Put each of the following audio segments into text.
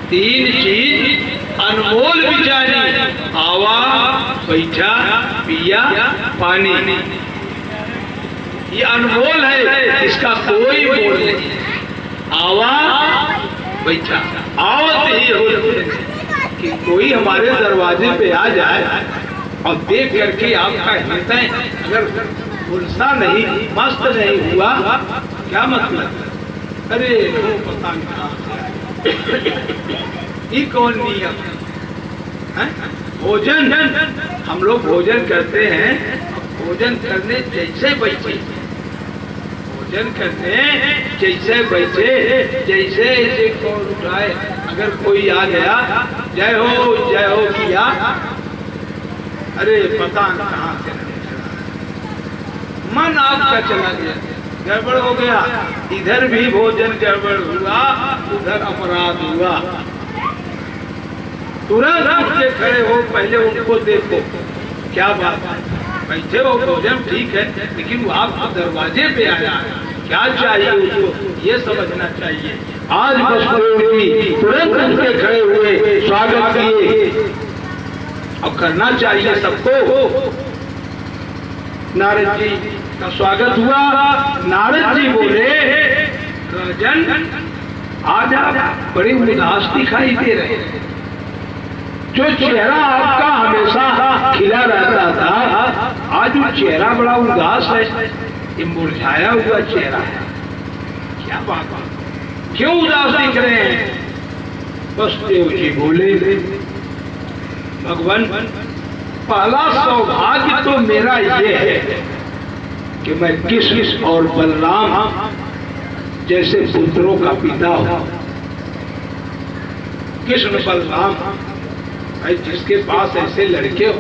तीन चीज अनमोल बिचारी, आवा, बैठा, पिया, पानी। ये अनमोल है, इसका कोई मोल नहीं। आवा, बैठा, आवत ही हो कि कोई हमारे दरवाजे पे आ जाए और देख करके आपका हृदय अगर उलसा नहीं, मस्त नहीं हुआ, क्या मतलब? अरे वो पता नहीं ये कौन नियम है? भोजन, हम लोग भोजन करते हैं, भोजन करने जैसे बैठे, भोजन करने जैसे बैठे, जैसे ऐसे कौन उठाए, अगर कोई आ गया जय हो किया, अरे पता नहीं कहाँ से मन आपका चला गया, गड़बड़ हो गया। इधर भी भोजन गड़बड़ हुआ, उधर अपराध हुआ। तुरंत उठ के खड़े हो, पहले उनको देखो क्या बात है, बैठे हो, भोजन ठीक है, लेकिन वो आपको दरवाजे पे आया, क्या चाहिए उसको ये समझना चाहिए। आज बसदेव तुरंत उठ के खड़े हुए, स्वागत किए और करना चाहिए सबको। नारद जी का स्वागत हुआ। नारद जी बोले, राजन आज आप बड़े उदास दिखाई दे रहे हैं। जो चेहरा आपका हमेशा खिला रहता था, आज वो चेहरा बड़ा उदास है, ये मुरझाया हुआ चेहरा है, क्या बात है, क्यों उदास दिख रहे हैं? बसदेव जी बोले, भगवान पहला सौभाग्य तो मेरा ये है कि मैं कृष्ण और बलराम जैसे पुत्रों का पिता हूं। कृष्ण बलराम भाई, जिसके पास ऐसे लड़के हो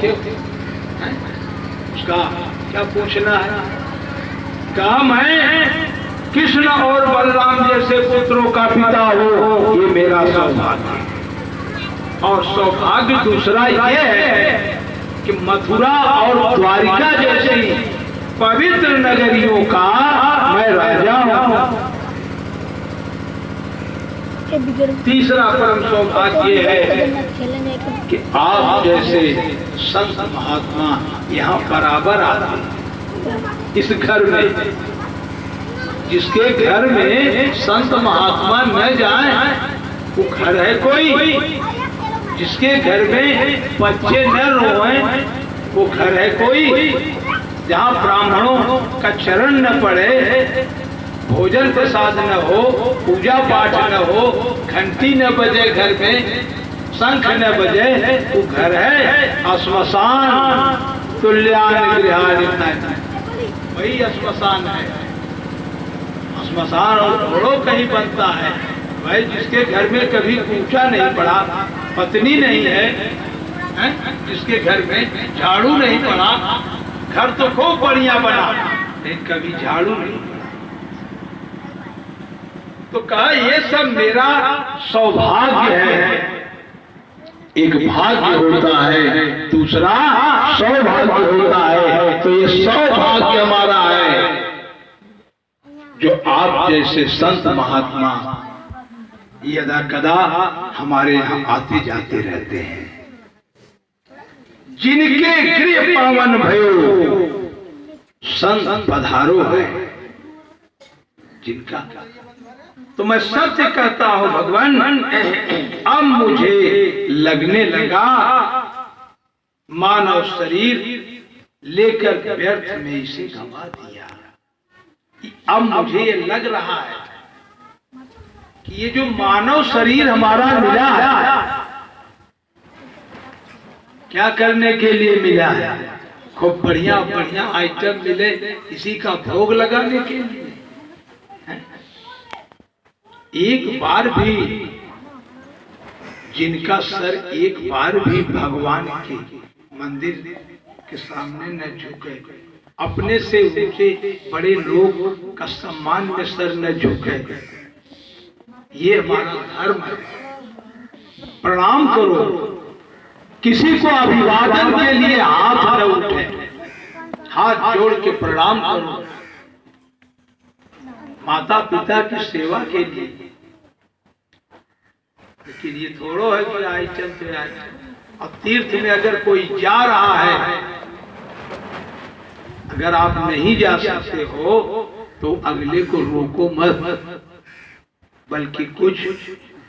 उसका क्या पूछना है? कहा मैं कृष्ण और बलराम जैसे पुत्रों का पिता हो, ये मेरा सौभाग्य। और सौभाग्य दूसरा ये है कि मथुरा और द्वारिका जैसी पवित्र नगरियों का मैं राजा हूं। तीसरा परम सौभाग्य है कि आप जैसे संत महात्मा यहाँ बराबर आते। इस घर में, जिसके घर में संत महात्मा न जाए वो घर है कोई? जिसके घर में बच्चे न रोएं वो घर है कोई? जहाँ ब्राह्मणों का चरण न पड़े, भोजन प्रसाद न हो, पूजा पाठ न हो, घंटी न बजे घर में, शंख न बजे, वो घर है श्मशान तुल्यान गृहाणि। वही श्मशान है। श्मशान और घोड़ों कहीं बनता है भाई, जिसके घर में कभी पूछा नहीं पड़ा, पत्नी नहीं है, जिसके घर में झाड़ू नहीं पड़ा, घर तो खूब बढ़िया बना लेकिन कभी झाड़ू नहीं पड़ा। तो कहा ये सब मेरा सौभाग्य है। एक भाग्य होता है, दूसरा सौभाग्य होता है। तो ये सौभाग्य हमारा है जो आप जैसे संत महात्मा यदा कदा हमारे यहाँ आते जाते रहते हैं। जिनके गृह पावन भयो संत पधारो है, जिनका। तो मैं सत्य कहता हूं भगवान, अब मुझे लगने लगा मानव शरीर लेकर व्यर्थ में इसे गंवा दिया। अब मुझे ये लग रहा है कि ये जो मानव शरीर हमारा मिला है, क्या करने के लिए मिला है? खूब बढ़िया बढ़िया आइटम मिले, इसी का भोग लगाने के लिए। एक बार भी जिनका सर एक बार भी भगवान के मंदिर के सामने न झुके, अपने से ऊंचे बड़े लोग का सम्मान में सर न झुके, ये हमारा धर्म है। प्रणाम करो, किसी को अभिवादन के लिए हाथ न उठे, हाथ जोड़ के प्रणाम करो। माता पिता की सेवा के लिए लेकिन ये थोड़ो है कि आए चलते आए। अब तीर्थ में अगर कोई जा रहा है, अगर आप नहीं जा सकते हो तो अगले को रोको मत, बल्कि कुछ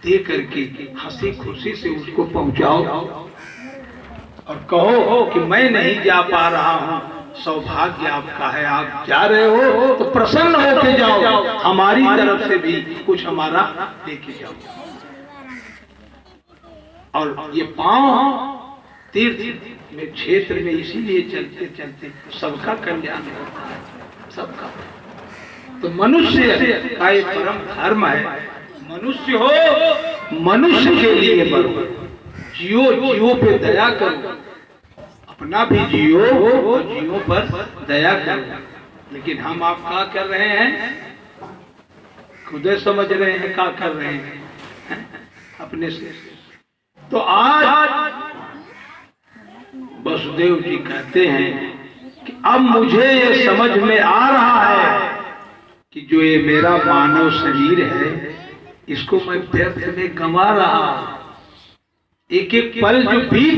दे करके हंसी खुशी से उसको पहुंचाओ और कहो कि मैं नहीं जा पा रहा हूं, सौभाग्य आपका है, आप जा रहे हो तो प्रसन्न होके जाओ, हमारी तरफ से भी कुछ हमारा लेके जाओ। और ये पांव तीर्थ में क्षेत्र में इसीलिए चलते चलते सबका कल्याण होता है, सबका। तो मनुष्य का ये परम धर्म है, मनुष्य हो मनुष्य के लिए बनो, जियो जियो पे दया करो, अपना भी जियो और जियो पर दया करो। लेकिन हम आप क्या कर रहे हैं, खुद समझ रहे हैं क्या कर रहे हैं अपने से। तो आज वसुदेव जी कहते हैं कि अब मुझे ये समझ में आ रहा है कि जो ये मेरा मानव शरीर है इसको मैं व्यर्थ में गंवा रहा, एक एक पल जो बीत